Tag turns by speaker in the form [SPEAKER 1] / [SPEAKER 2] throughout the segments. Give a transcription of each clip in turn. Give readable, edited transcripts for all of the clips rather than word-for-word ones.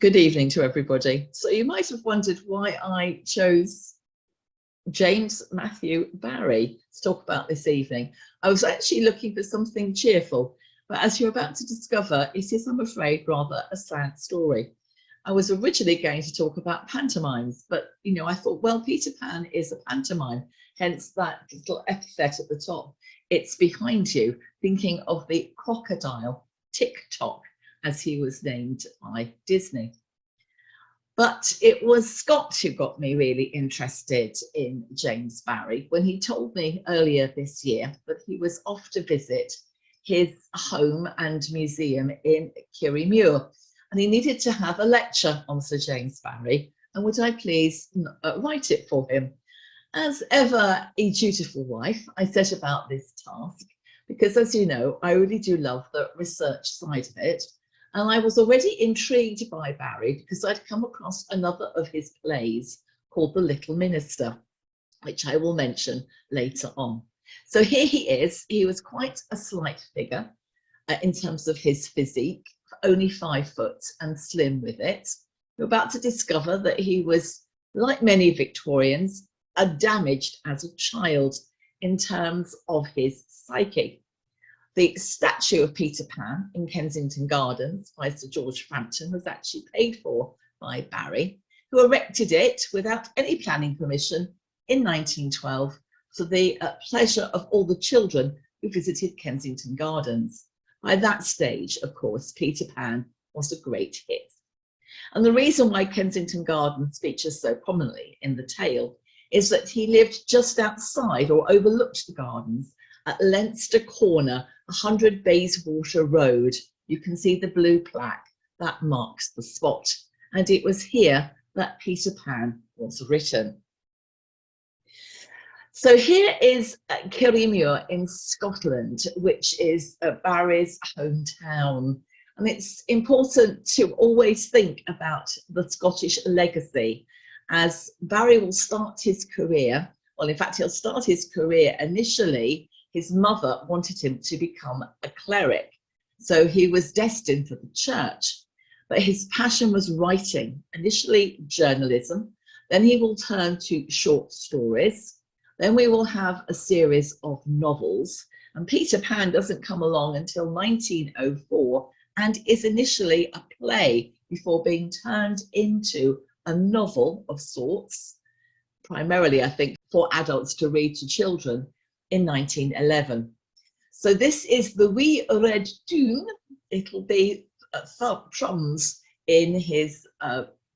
[SPEAKER 1] Good evening to everybody. So you might have wondered why I chose James Matthew Barrie to talk about this evening. I was actually looking for something cheerful, but as you're about to discover, it is, I'm afraid, rather a sad story. I was originally going to talk about pantomimes, but I thought, well, Peter Pan is a pantomime, hence that little epithet at the top. It's behind you, thinking of the crocodile Tick-Tock, as he was named by Disney. But it was Scott who got me really interested in James Barrie when he told me earlier this year that he was off to visit his home and museum in Kirriemuir, and he needed to have a lecture on Sir James Barrie, and would I please write it for him. As ever a dutiful wife, I set about this task because, as you know, I really do love the research side of it. And I was already intrigued by Barrie because I'd come across another of his plays called The Little Minister, which I will mention later on. So here he is. He was quite a slight figure in terms of his physique, only 5 foot and slim with it. We're about to discover that he was, like many Victorians, damaged as a child in terms of his psyche. The statue of Peter Pan in Kensington Gardens by Sir George Frampton was actually paid for by Barrie, who erected it without any planning permission in 1912 for the pleasure of all the children who visited Kensington Gardens. By that stage, of course, Peter Pan was a great hit. And the reason why Kensington Gardens features so prominently in the tale is that he lived just outside or overlooked the gardens at Leinster Corner, 100 Bayswater Road. You can see the blue plaque that marks the spot. And it was here that Peter Pan was written. So here is Kirriemuir in Scotland, which is Barrie's hometown. And it's important to always think about the Scottish legacy, as Barrie will start his career. Well, in fact, he'll start his career initially. His mother wanted him to become a cleric, so he was destined for the church. But his passion was writing, initially journalism, then he will turn to short stories, then we will have a series of novels, and Peter Pan doesn't come along until 1904 and is initially a play before being turned into a novel of sorts, primarily, I think, for adults to read to children, in 1911. So this is the wee red tune. It'll be drums in his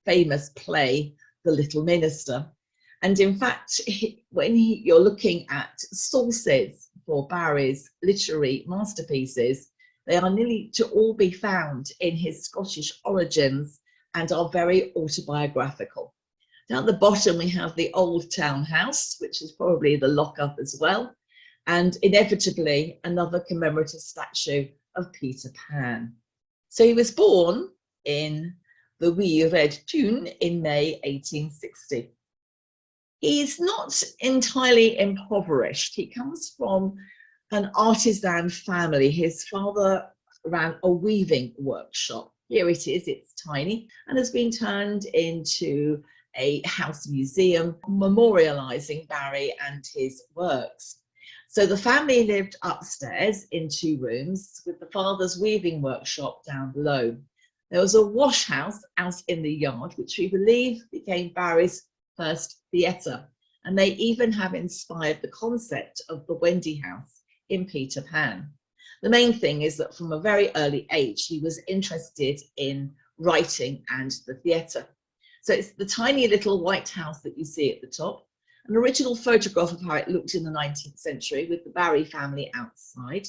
[SPEAKER 1] famous play, The Little Minister. And in fact, when you're looking at sources for Barrie's literary masterpieces, they are nearly to all be found in his Scottish origins and are very autobiographical. Down at the bottom, we have the old townhouse, which is probably the lockup as well, and inevitably another commemorative statue of Peter Pan. So he was born in the wee red tune in May 1860. He's not entirely impoverished. He comes from an artisan family. His father ran a weaving workshop. Here it is, it's tiny, and has been turned into a house museum memorializing Barrie and his works. So the family lived upstairs in 2 rooms with the father's weaving workshop down below. There was a wash house out in the yard, which we believe became Barrie's first theatre. And they even have inspired the concept of the Wendy House in Peter Pan. The main thing is that from a very early age, he was interested in writing and the theatre. So it's the tiny little white house that you see at the top. An original photograph of how it looked in the 19th century with the Barrie family outside.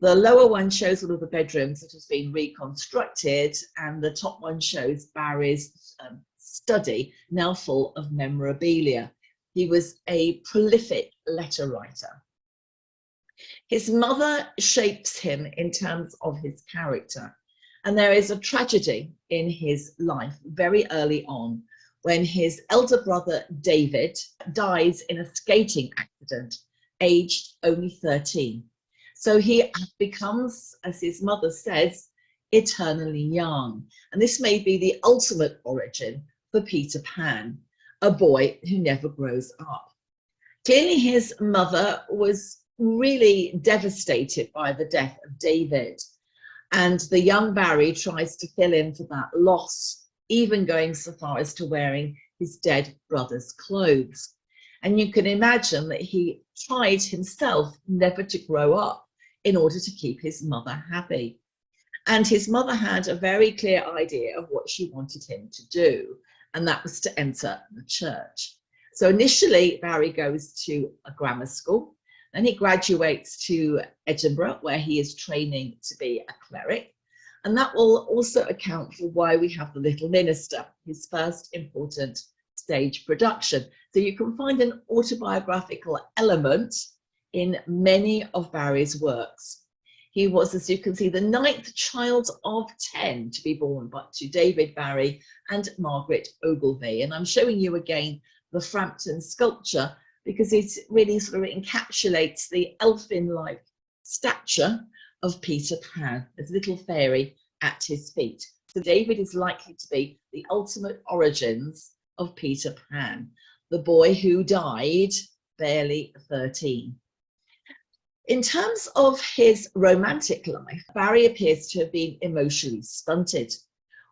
[SPEAKER 1] The lower one shows one of the bedrooms that has been reconstructed, and the top one shows Barrie's study, now full of memorabilia. He was a prolific letter writer. His mother shapes him in terms of his character, and there is a tragedy in his life very early on, when his elder brother David dies in a skating accident, aged only 13. So he becomes, as his mother says, eternally young. And this may be the ultimate origin for Peter Pan, a boy who never grows up. Clearly, his mother was really devastated by the death of David, and the young Barrie tries to fill in for that loss, even going so far as to wearing his dead brother's clothes. And you can imagine that he tried himself never to grow up in order to keep his mother happy. And his mother had a very clear idea of what she wanted him to do, and that was to enter the church. So initially, Barrie goes to a grammar school, then he graduates to Edinburgh, where he is training to be a cleric. And that will also account for why we have The Little Minister, his first important stage production. So you can find an autobiographical element in many of Barrie's works. He was, as you can see, the 9th child of 10 to be born to David Barrie and Margaret Ogilvy. And I'm showing you again the Frampton sculpture because it really sort of encapsulates the elfin-like stature of Peter Pan, this little fairy at his feet. So David is likely to be the ultimate origins of Peter Pan, the boy who died barely 13. In terms of his romantic life, Barrie appears to have been emotionally stunted.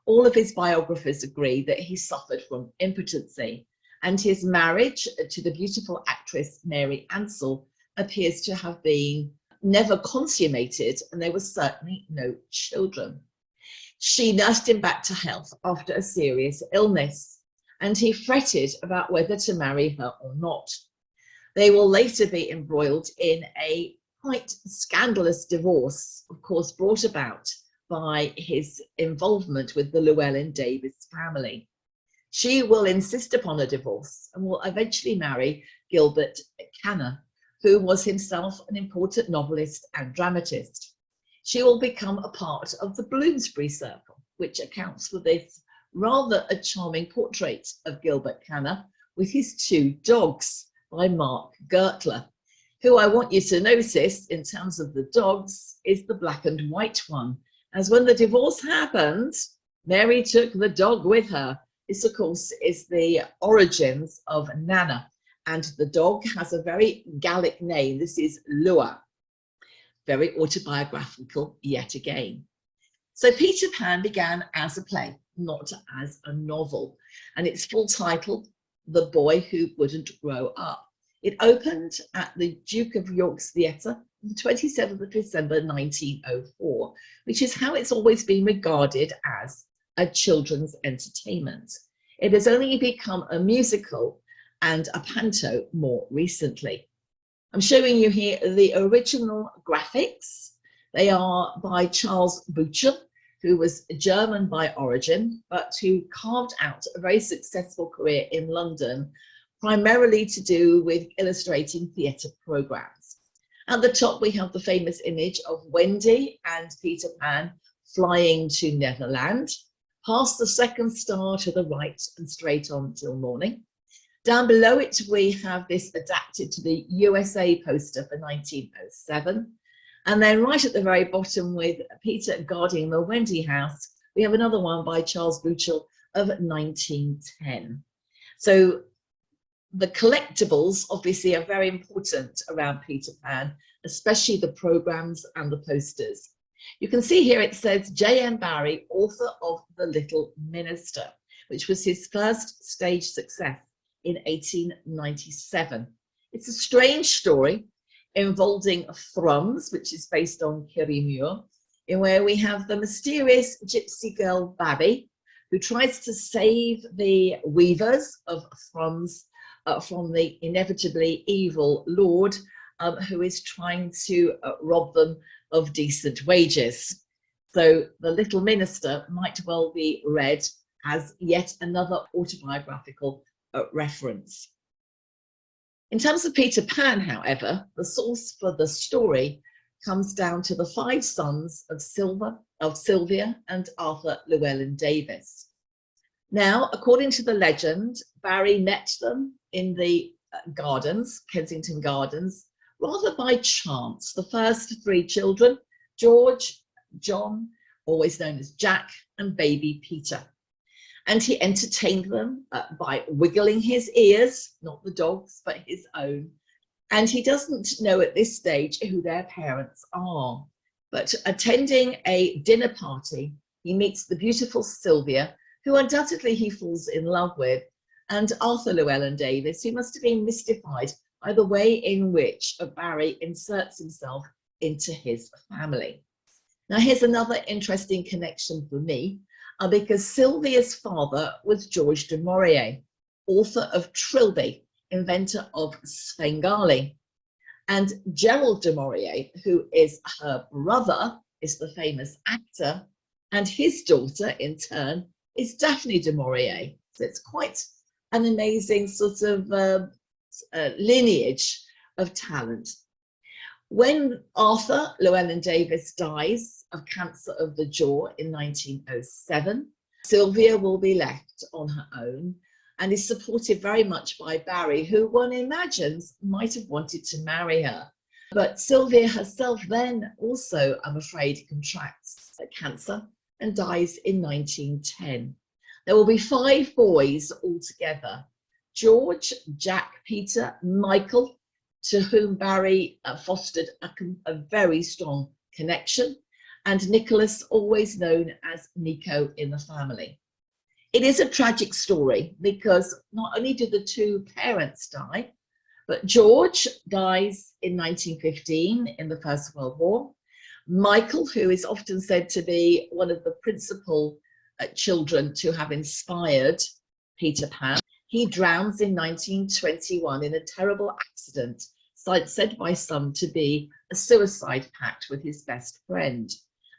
[SPEAKER 1] All of his biographers agree that he suffered from impotency, and his marriage to the beautiful actress Mary Ansell appears to have been never consummated, and there were certainly no children. She nursed him back to health after a serious illness, and he fretted about whether to marry her or not. They will later be embroiled in a quite scandalous divorce, of course, brought about by his involvement with the Llewelyn Davies family. She will insist upon a divorce and will eventually marry Gilbert Canna, who was himself an important novelist and dramatist. She will become a part of the Bloomsbury Circle, which accounts for this rather a charming portrait of Gilbert Canna with his 2 dogs by Mark Gertler, who I want you to notice in terms of the dogs is the black and white one, as when the divorce happened, Mary took the dog with her. This, of course, is the origins of Nana, and the dog has a very Gallic name. This is Lua. Very autobiographical yet again. So Peter Pan began as a play, not as a novel, and its full title, The Boy Who Wouldn't Grow Up. It opened at the Duke of York's Theatre on the 27th of December 1904, which is how it's always been regarded as a children's entertainment. It has only become a musical and a panto more recently. I'm showing you here the original graphics. They are by Charles Buchel, who was German by origin, but who carved out a very successful career in London, primarily to do with illustrating theatre programmes. At the top, we have the famous image of Wendy and Peter Pan flying to Netherland, past the second star to the right and straight on till morning. Down below it, we have this adapted to the USA poster for 1907. And then right at the very bottom with Peter guarding the Wendy house, we have another one by Charles Buchel of 1910. So the collectibles obviously are very important around Peter Pan, especially the programmes and the posters. You can see here it says J.M. Barrie, author of The Little Minister, which was his first stage success in 1897. It's a strange story involving Thrums, which is based on Kirriemuir, in where we have the mysterious gypsy girl Babby, who tries to save the weavers of Thrums from the inevitably evil lord who is trying to rob them of decent wages. So The Little Minister might well be read as yet another autobiographical reference. In terms of Peter Pan, however, the source for the story comes down to the 5 sons of Sylvia and Arthur Llewelyn Davies. Now, according to the legend, Barrie met them in the gardens, Kensington Gardens, rather by chance. The first 3 children, George, John always known as Jack, and baby Peter. And he entertained them by wiggling his ears, not the dog's, but his own. And he doesn't know at this stage who their parents are. But attending a dinner party, he meets the beautiful Sylvia, who undoubtedly he falls in love with, and Arthur Llewelyn Davies, who must have been mystified by the way in which Barrie inserts himself into his family. Now, here's another interesting connection for me, because Sylvia's father was George du Maurier, author of Trilby, inventor of Svengali. And Gerald du Maurier, who is her brother, is the famous actor, and his daughter, in turn, is Daphne du Maurier. So it's quite an amazing sort of lineage of talent. When Arthur Llewelyn Davies dies of cancer of the jaw in 1907, Sylvia will be left on her own and is supported very much by Barrie, who one imagines might have wanted to marry her. But Sylvia herself then also, I'm afraid, contracts cancer and dies in 1910. There will be 5 boys altogether: George, Jack, Peter, Michael, to whom Barrie fostered a very strong connection, and Nicholas, always known as Nico in the family. It is a tragic story because not only did the 2 parents die, but George dies in 1915 in the First World War. Michael, who is often said to be one of the principal children to have inspired Peter Pan, he drowns in 1921 in a terrible accident, said by some to be a suicide pact with his best friend.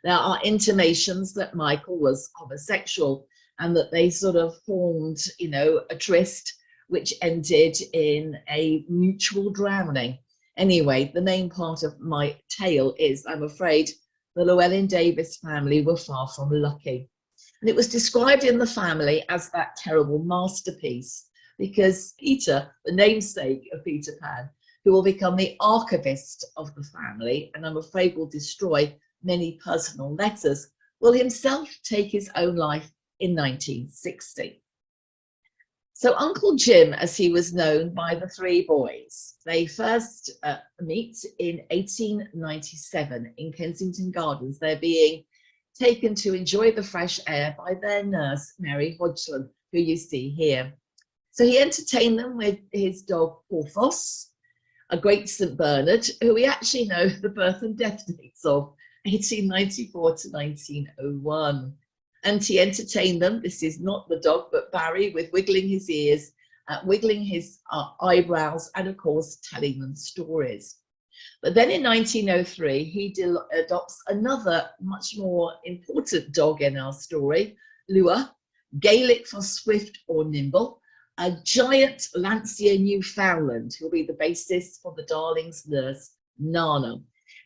[SPEAKER 1] There are intimations that Michael was homosexual and that they sort of formed, a tryst which ended in a mutual drowning. Anyway, the main part of my tale is, I'm afraid, the Llewelyn Davies family were far from lucky. And it was described in the family as that terrible masterpiece because Peter, the namesake of Peter Pan, who will become the archivist of the family, and I'm afraid will destroy many personal letters, will himself take his own life in 1960. So Uncle Jim, as he was known by the 3 boys, they first meet in 1897 in Kensington Gardens. They're being taken to enjoy the fresh air by their nurse, Mary Hodgson, who you see here. So he entertained them with his dog Porthos, a great St. Bernard, who we actually know the birth and death dates of, 1894 to 1901. And he entertained them, this is not the dog, but Barrie, with wiggling his ears, wiggling his eyebrows, and of course, telling them stories. But then in 1903, he adopts another much more important dog in our story, Llewelyn, Gaelic for swift or nimble, a giant Lancia Newfoundland, who'll be the basis for the darling's nurse, Nana.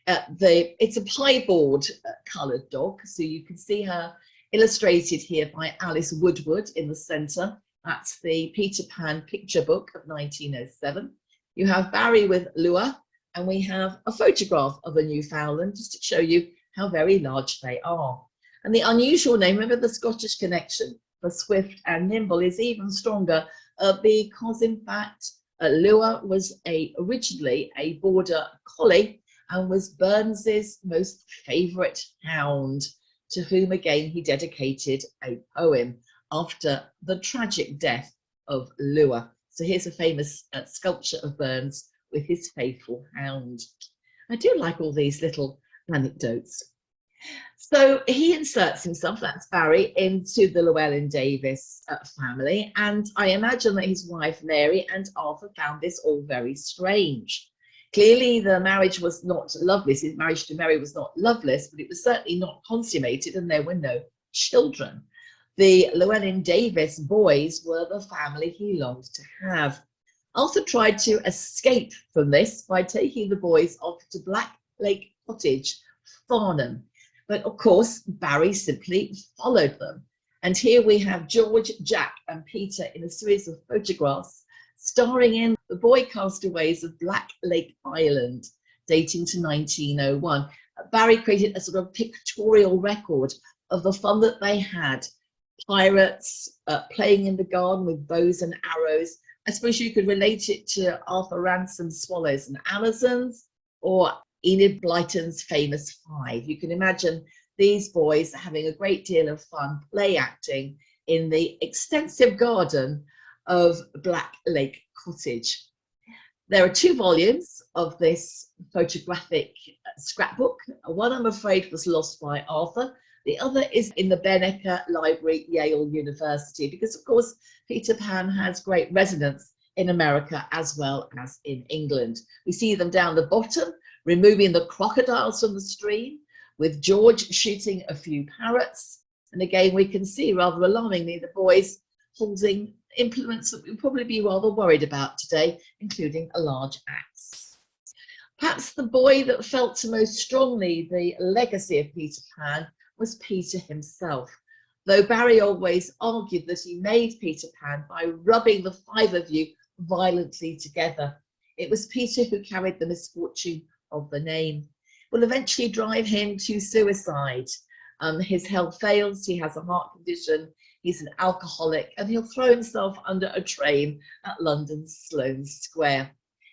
[SPEAKER 1] It's a pieboard coloured dog, so you can see her illustrated here by Alice Woodward in the centre. That's the Peter Pan picture book of 1907. You have Barrie with Llewelyn, and we have a photograph of a Newfoundland just to show you how very large they are. And the unusual name, remember the Scottish connection for swift and nimble, is even stronger because in fact Llewelyn was originally a border collie and was Burns's most favourite hound, to whom again he dedicated a poem after the tragic death of Llewelyn. So here's a famous sculpture of Burns with his faithful hound. I do like all these little anecdotes. So he inserts himself, that's Barrie, into the Llewelyn Davies family, and I imagine that his wife Mary and Arthur found this all very strange. Clearly the marriage was not loveless, his marriage to Mary was not loveless, but it was certainly not consummated and there were no children. The Llewelyn Davies boys were the family he longed to have. Arthur tried to escape from this by taking the boys off to Black Lake Cottage, Farnham. But of course, Barrie simply followed them. And here we have George, Jack and Peter in a series of photographs starring in the boy castaways of Black Lake Island, dating to 1901. Barrie created a sort of pictorial record of the fun that they had. Pirates, playing in the garden with bows and arrows. I suppose you could relate it to Arthur Ransom's Swallows and Amazons, or Enid Blyton's famous Five. You can imagine these boys having a great deal of fun play acting in the extensive garden of Black Lake Cottage. There are 2 volumes of this photographic scrapbook. One, I'm afraid, was lost by Arthur. The other is in the Benneker Library, Yale University, because of course Peter Pan has great resonance in America as well as in England. We see them down the bottom, removing the crocodiles from the stream, with George shooting a few parrots. And again, we can see rather alarmingly the boys holding implements that we'd probably be rather worried about today, including a large axe. Perhaps the boy that felt most strongly the legacy of Peter Pan was Peter himself, though Barrie always argued that he made Peter Pan by rubbing the 5 of you violently together. It was Peter who carried the misfortune of the name. Will eventually drive him to suicide. His health fails, he has a heart condition, he's an alcoholic, and he'll throw himself under a train at London's Sloane Square.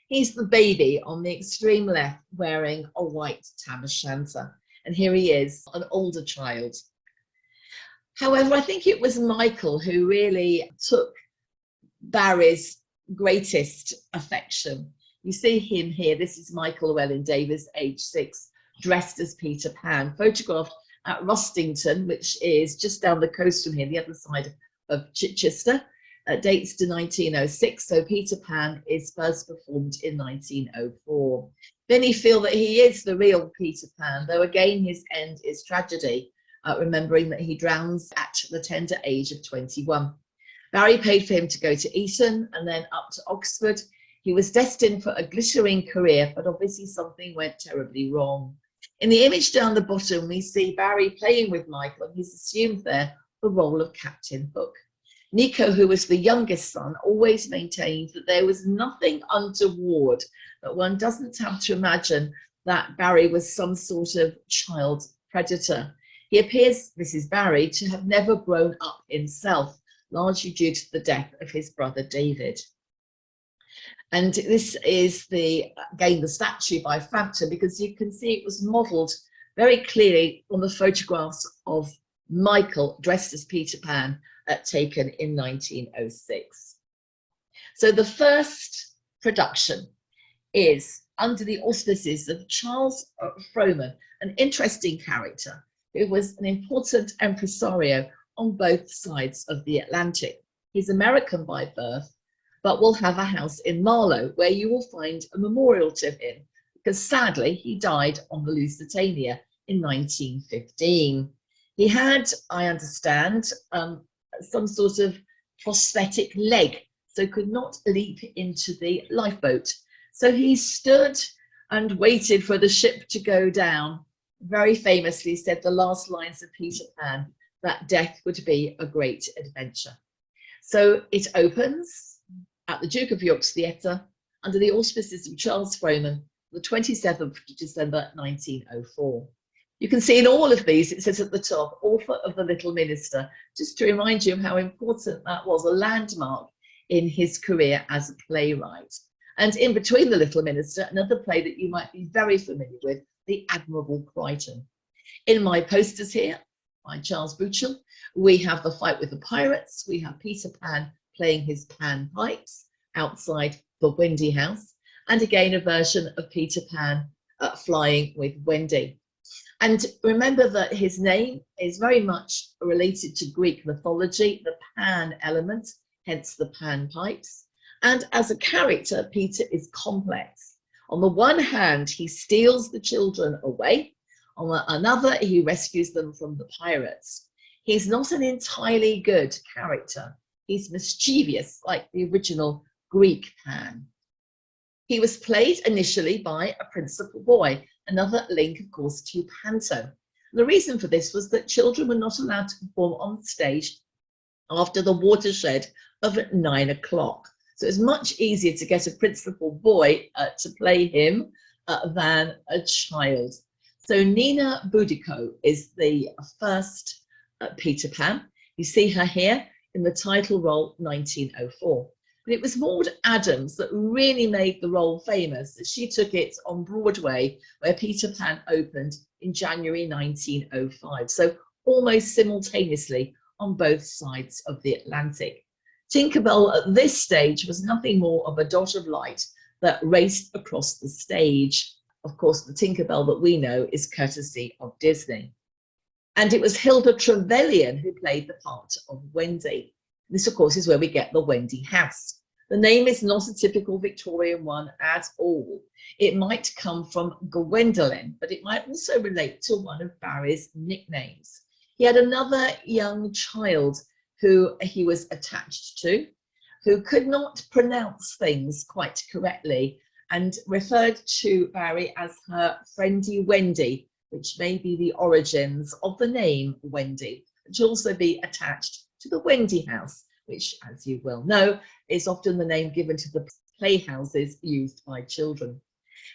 [SPEAKER 1] He's the baby on the extreme left wearing a white tam o' shanter. And here he is, an older child. However, I think it was Michael who really took Barrie's greatest affection. You see him here. This is Michael Llewelyn Davies, age 6, dressed as Peter Pan, photographed at Rustington, which is just down the coast from here, the other side of Chichester. Dates to 1906, so Peter Pan is first performed in 1904. Many feel that he is the real Peter Pan, though again his end is tragedy, remembering that he drowns at the tender age of 21. Barrie paid for him to go to Eton and then up to Oxford. He was destined for a glittering career, but obviously something went terribly wrong. In the image down the bottom, we see Barrie playing with Michael, and he's assumed there the role of Captain Hook. Nico, who was the youngest son, always maintained that there was nothing untoward, that one doesn't have to imagine that Barrie was some sort of child predator. He appears, this is Barrie, to have never grown up himself, largely due to the death of his brother David. And this is again the statue by Frampton, because you can see it was modelled very clearly on the photographs of Michael dressed as Peter Pan taken in 1906. So the first production is under the auspices of Charles Frohman, an interesting character who was an important impresario on both sides of the Atlantic. He's American by birth, but will have a house in Marlow where you will find a memorial to him, because sadly he died on the Lusitania in 1915. He had, I understand, some sort of prosthetic leg, so could not leap into the lifeboat. So he stood and waited for the ship to go down. Very famously said the last lines of Peter Pan, that death would be a great adventure. So it opens at the Duke of York's Theatre under the auspices of Charles Frohman, the 27th of December 1904. You can see in all of these, it says at the top, author of The Little Minister, just to remind you of how important that was, a landmark in his career as a playwright. And in between The Little Minister, another play that you might be very familiar with, The Admirable Crichton. In my posters here, by Charles Buchel, we have The Fight with the Pirates, we have Peter Pan playing his pan pipes outside the Wendy house, and again a version of Peter Pan flying with Wendy. And remember that his name is very much related to Greek mythology, the Pan element, hence the pan pipes. And as a character, Peter is complex. On the one hand, he steals the children away. On another, he rescues them from the pirates. He's not an entirely good character. He's mischievous, like the original Greek Pan. He was played initially by a principal boy, another link, of course, to panto. The reason for this was that children were not allowed to perform on stage after the watershed of 9 o'clock. So it's much easier to get a principal boy to play him than a child. So Nina Boudico is the first Peter Pan. You see her here in the title role 1904. But it was Maud Adams that really made the role famous. She took it on Broadway, where Peter Pan opened in January 1905. So almost simultaneously on both sides of the Atlantic. Tinkerbell at this stage was nothing more of a dot of light that raced across the stage. Of course, the Tinkerbell that we know is courtesy of Disney. And it was Hilda Trevelyan who played the part of Wendy. This, of course, is where we get the Wendy house. The name is not a typical Victorian one at all. It might come from Gwendolyn, but it might also relate to one of Barrie's nicknames. He had another young child who he was attached to, who could not pronounce things quite correctly and referred to Barrie as her friendy Wendy, which may be the origins of the name Wendy, which will also be attached to the Wendy house, which, as you well know, is often the name given to the playhouses used by children.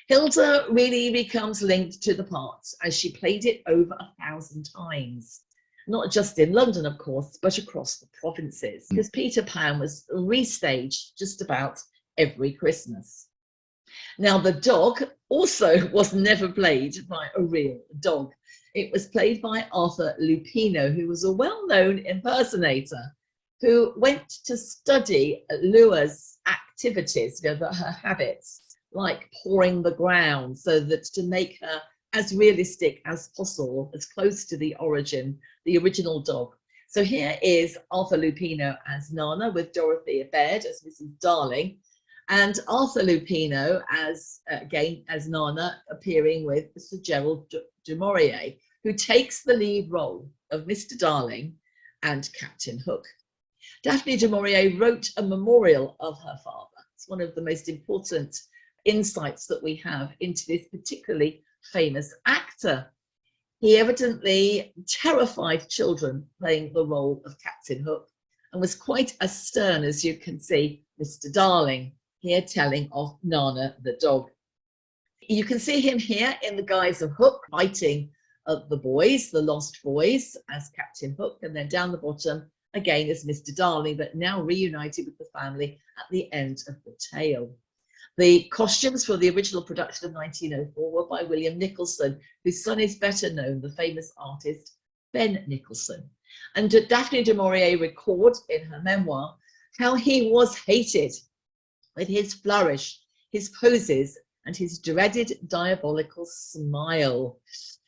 [SPEAKER 1] Hilda really becomes linked to the part as she played it over 1,000 times, not just in London, of course, but across the provinces, because Peter Pan was restaged just about every Christmas. Now, the dog also was never played by a real dog. It was played by Arthur Lupino, who was a well-known impersonator who went to study Llewelyn's activities, her habits, like pawing the ground, so that to make her as realistic as possible, as close to the original dog. So here is Arthur Lupino as Nana, with Dorothea Baird as Mrs. Darling, and Arthur Lupino as Nana, appearing with Sir Gerald du Maurier, who takes the lead role of Mr. Darling and Captain Hook. Daphne du Maurier wrote a memorial of her father. It's one of the most important insights that we have into this particularly famous actor. He evidently terrified children playing the role of Captain Hook and was quite as stern as you can see Mr. Darling here telling of Nana the dog. You can see him here in the guise of Hook fighting the boys, the lost boys, as Captain Hook, and then down the bottom again as Mr. Darling, but now reunited with the family at the end of the tale. The costumes for the original production of 1904 were by William Nicholson, whose son is better known, the famous artist Ben Nicholson. And Daphne du Maurier records in her memoir how he was hated with his flourish, his poses, and his dreaded diabolical smile.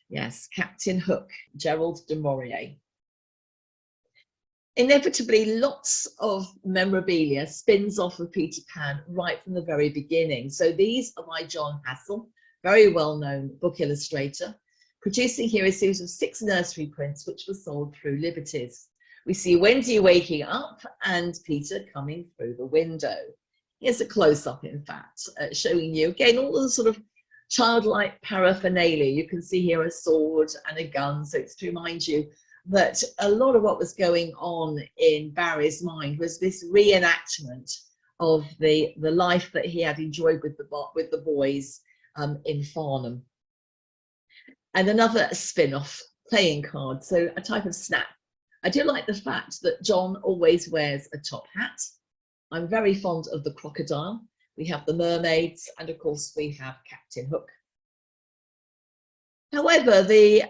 [SPEAKER 1] Yes, Captain Hook, Gerald du Maurier. Inevitably, lots of memorabilia spins off of Peter Pan right from the very beginning. So these are by John Hassell, very well-known book illustrator, producing here a series of 6 nursery prints which were sold through Liberties. We see Wendy waking up and Peter coming through the window. Here's a close-up, in fact, showing you, again, all the sort of childlike paraphernalia. You can see here a sword and a gun, so it's to remind you that a lot of what was going on in Barrie's mind was this reenactment of the life that he had enjoyed with the boys in Farnham. And another spin-off, playing card, so a type of snap. I do like the fact that John always wears a top hat. I'm very fond of the crocodile. We have the mermaids, and of course we have Captain Hook. However, the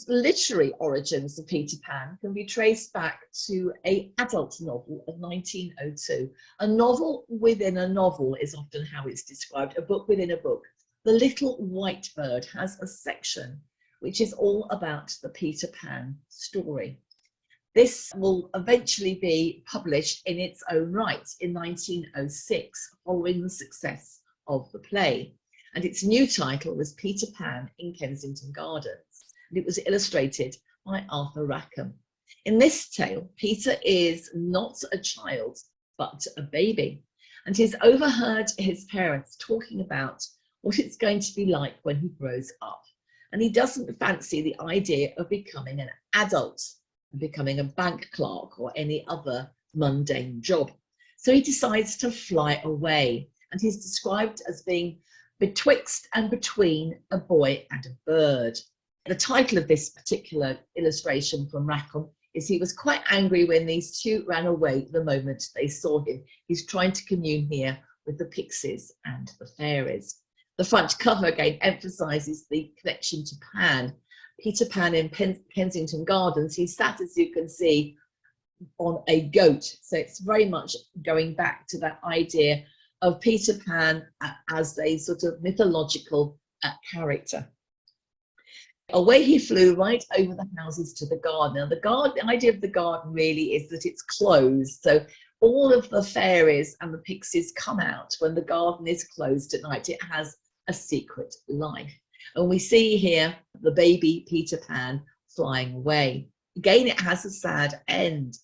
[SPEAKER 1] literary origins of Peter Pan can be traced back to an adult novel of 1902. A novel within a novel is often how it's described, a book within a book. The Little White Bird has a section which is all about the Peter Pan story. This will eventually be published in its own right in 1906, following the success of the play. And its new title was Peter Pan in Kensington Gardens. And it was illustrated by Arthur Rackham. In this tale, Peter is not a child, but a baby. And he's overheard his parents talking about what it's going to be like when he grows up. And he doesn't fancy the idea of becoming an adult, becoming a bank clerk or any other mundane job. So he decides to fly away, and he's described as being betwixt and between a boy and a bird. The title of this particular illustration from Rackham is "He was quite angry when these two ran away the moment they saw him. He's trying to commune here with the pixies and the fairies." The front cover again emphasises the connection to Pan. Peter Pan in Kensington Gardens, he sat, as you can see, on a goat. So it's very much going back to that idea of Peter Pan as a sort of mythological character. Away he flew right over the houses to the garden. Now, the idea of the garden really is that it's closed. So all of the fairies and the pixies come out when the garden is closed at night. It has a secret life. And we see here the baby Peter Pan flying away. Again, it has a sad end,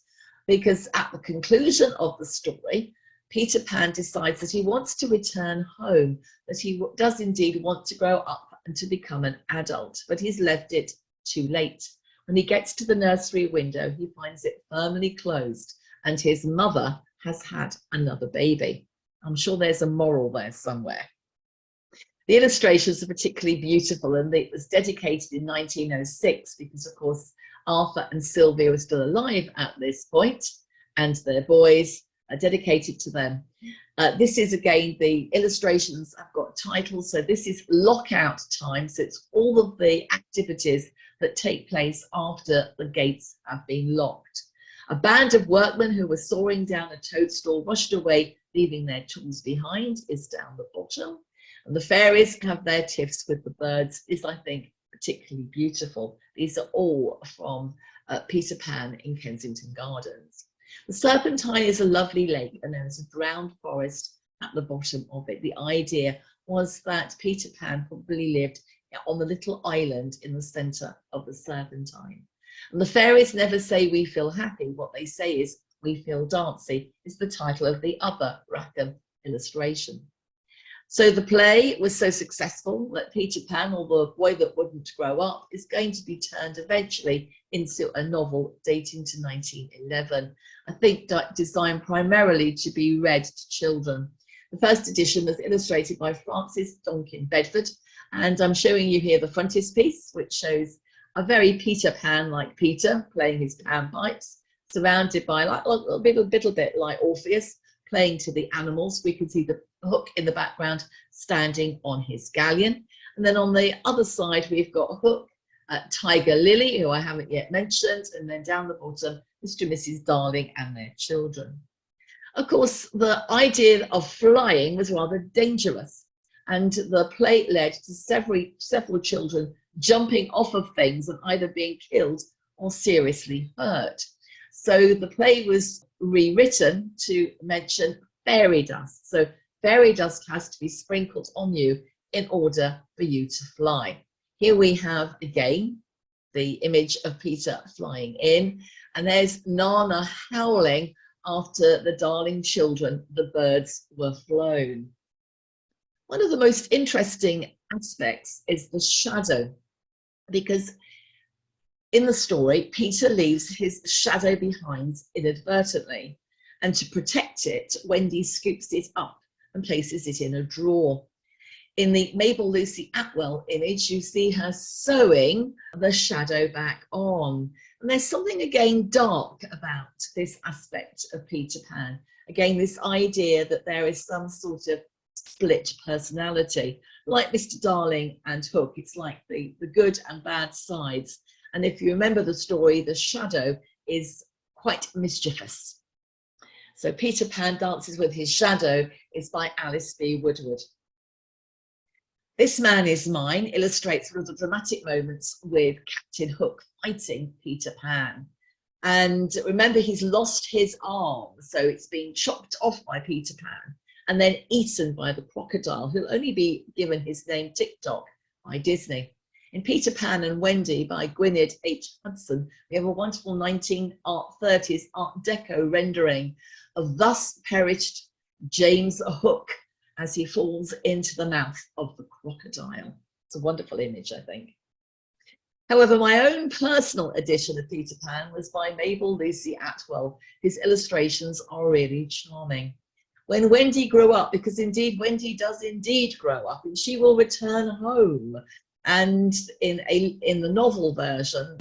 [SPEAKER 1] because at the conclusion of the story, Peter Pan decides that he wants to return home, that he does indeed want to grow up and to become an adult, but he's left it too late. When he gets to the nursery window, he finds it firmly closed and his mother has had another baby. I'm sure there's a moral there somewhere. The illustrations are particularly beautiful, and it was dedicated in 1906 because, of course, Arthur and Sylvia were still alive at this point, and their boys are dedicated to them. This is, again, the illustrations have got titles. So this is lockout time. So it's all of the activities that take place after the gates have been locked. A band of workmen who were soaring down a toadstool rushed away, leaving their tools behind, is down the bottom. And the fairies have their tiffs with the birds, is, I think, particularly beautiful. These are all from Peter Pan in Kensington Gardens. The Serpentine is a lovely lake, and there is a drowned forest at the bottom of it. The idea was that Peter Pan probably lived on the little island in the centre of the Serpentine. And the fairies never say "we feel happy." What they say is "we feel dancy," is the title of the other Rackham illustration. So the play was so successful that Peter Pan, or the boy that wouldn't grow up, is going to be turned eventually into a novel dating to 1911. I think designed primarily to be read to children. The first edition was illustrated by Francis Donkin Bedford, and I'm showing you here the frontispiece, which shows a very Peter Pan-like Peter playing his panpipes, surrounded by like a little bit like Orpheus, playing to the animals. We can see the Hook in the background standing on his galleon. And then on the other side, we've got Hook, Tiger Lily, who I haven't yet mentioned, and then down the bottom, Mr. and Mrs. Darling and their children. Of course, the idea of flying was rather dangerous, and the play led to several children jumping off of things and either being killed or seriously hurt. So the play was rewritten to mention fairy dust. So fairy dust has to be sprinkled on you in order for you to fly. Here we have again the image of Peter flying in, and there's Nana howling after the darling children, the birds, were flown. One of the most interesting aspects is the shadow, because in the story, Peter leaves his shadow behind inadvertently, and to protect it, Wendy scoops it up and places it in a drawer. In the Mabel Lucy Atwell image, you see her sewing the shadow back on. And there's something, again, dark about this aspect of Peter Pan. Again, this idea that there is some sort of split personality. Like Mr. Darling and Hook, it's like the good and bad sides. And if you remember the story, the shadow is quite mischievous. So Peter Pan Dances with His Shadow is by Alice B. Woodward. This Man Is Mine illustrates one of the dramatic moments with Captain Hook fighting Peter Pan. And remember, he's lost his arm, so it's been chopped off by Peter Pan and then eaten by the crocodile, who'll only be given his name Tick-Tock by Disney. In Peter Pan and Wendy by Gwynedd H. Hudson, we have a wonderful 1930s Art Deco rendering of Thus Perished James Hook as he falls into the mouth of the crocodile. It's a wonderful image, I think. However, my own personal edition of Peter Pan was by Mabel Lucy Atwell, whose illustrations are really charming. When Wendy grew up, because indeed Wendy does indeed grow up, and she will return home, And in the novel version,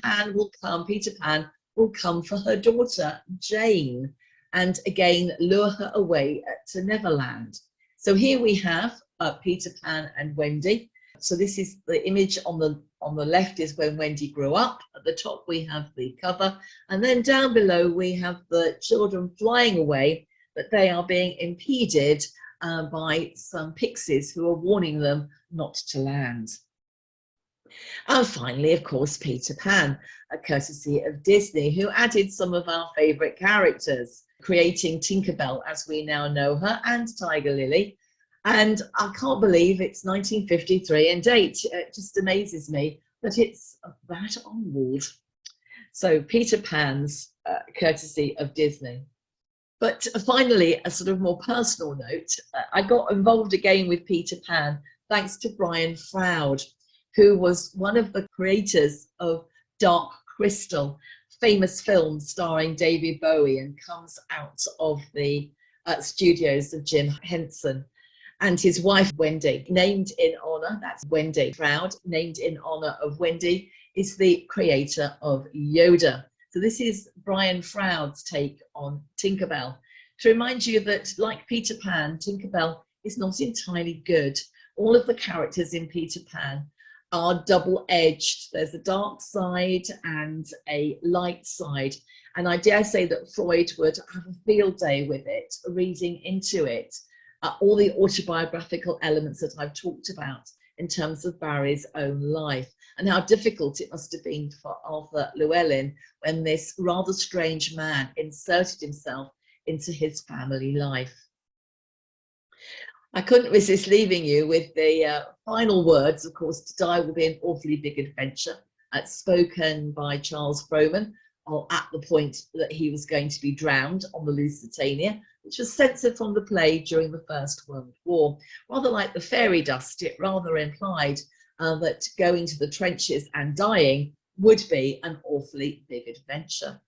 [SPEAKER 1] Peter Pan will come for her daughter Jane, and again lure her away to Neverland. So here we have Peter Pan and Wendy. So this is the image on the left is when Wendy grew up. At the top we have the cover, and then down below we have the children flying away, but they are being impeded by some pixies who are warning them not to land. And finally, of course, Peter Pan, a courtesy of Disney, who added some of our favourite characters, creating Tinkerbell as we now know her, and Tiger Lily. And I can't believe it's 1953 and date. It just amazes me that it's that old. So Peter Pan's courtesy of Disney. But finally, a sort of more personal note, I got involved again with Peter Pan thanks to Brian Froud, who was one of the creators of Dark Crystal, famous film starring David Bowie, and comes out of the studios of Jim Henson. And his wife, Wendy, named in honour, that's Wendy Froud, named in honour of Wendy, is the creator of Yoda. So this is Brian Froud's take on Tinkerbell, to remind you that, like Peter Pan, Tinkerbell is not entirely good. All of the characters in Peter Pan are double-edged. There's a dark side and a light side. And I dare say that Freud would have a field day with it, reading into it all the autobiographical elements that I've talked about in terms of Barrie's own life, and how difficult it must have been for Arthur Llewelyn when this rather strange man inserted himself into his family life. I couldn't resist leaving you with the final words. Of course, To Die Will Be an Awfully Big Adventure, spoken by Charles Frohman, at the point that he was going to be drowned on the Lusitania, which was censored from the play during the First World War. Rather like the fairy dust, it rather implied that going to the trenches and dying would be an awfully big adventure.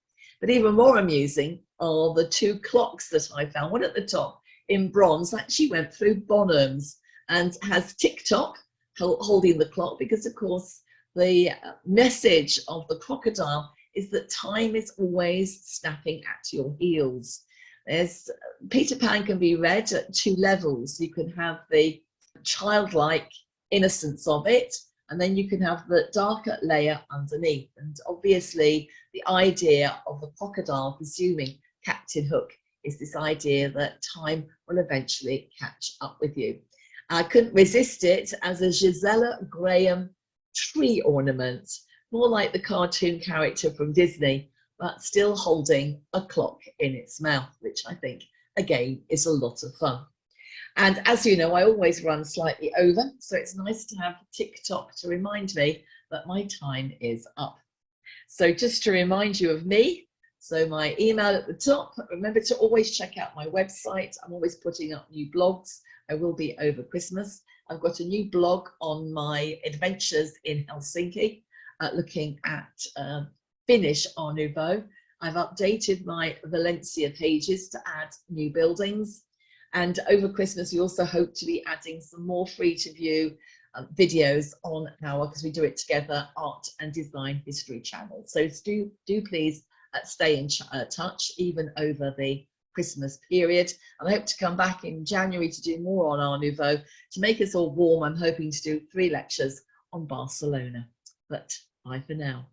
[SPEAKER 1] But even more amusing are the two clocks that I found. One at the top in bronze actually went through Bonhams and has tick-tock holding the clock, because of course the message of the crocodile is that time is always snapping at your heels. Peter Pan can be read at two levels. You can have the childlike innocence of it, and then you can have the darker layer underneath. And obviously the idea of the crocodile presuming Captain Hook is this idea that time will eventually catch up with you. I couldn't resist it as a Gisela Graham tree ornament, more like the cartoon character from Disney, but still holding a clock in its mouth, which I think, again, is a lot of fun. And as you know, I always run slightly over, so it's nice to have tick-tock to remind me that my time is up. So just to remind you of me, so my email at the top, remember to always check out my website. I'm always putting up new blogs. I will be over Christmas. I've got a new blog on my adventures in Helsinki, looking at Finnish Art Nouveau. I've updated my Valencia pages to add new buildings. And over Christmas, we also hope to be adding some more free to view videos on our, because we do it together, Art and Design History channel. So do please stay in touch even over the Christmas period. And I hope to come back in January to do more on Art Nouveau. To make us all warm, I'm hoping to do 3 lectures on Barcelona. But bye for now.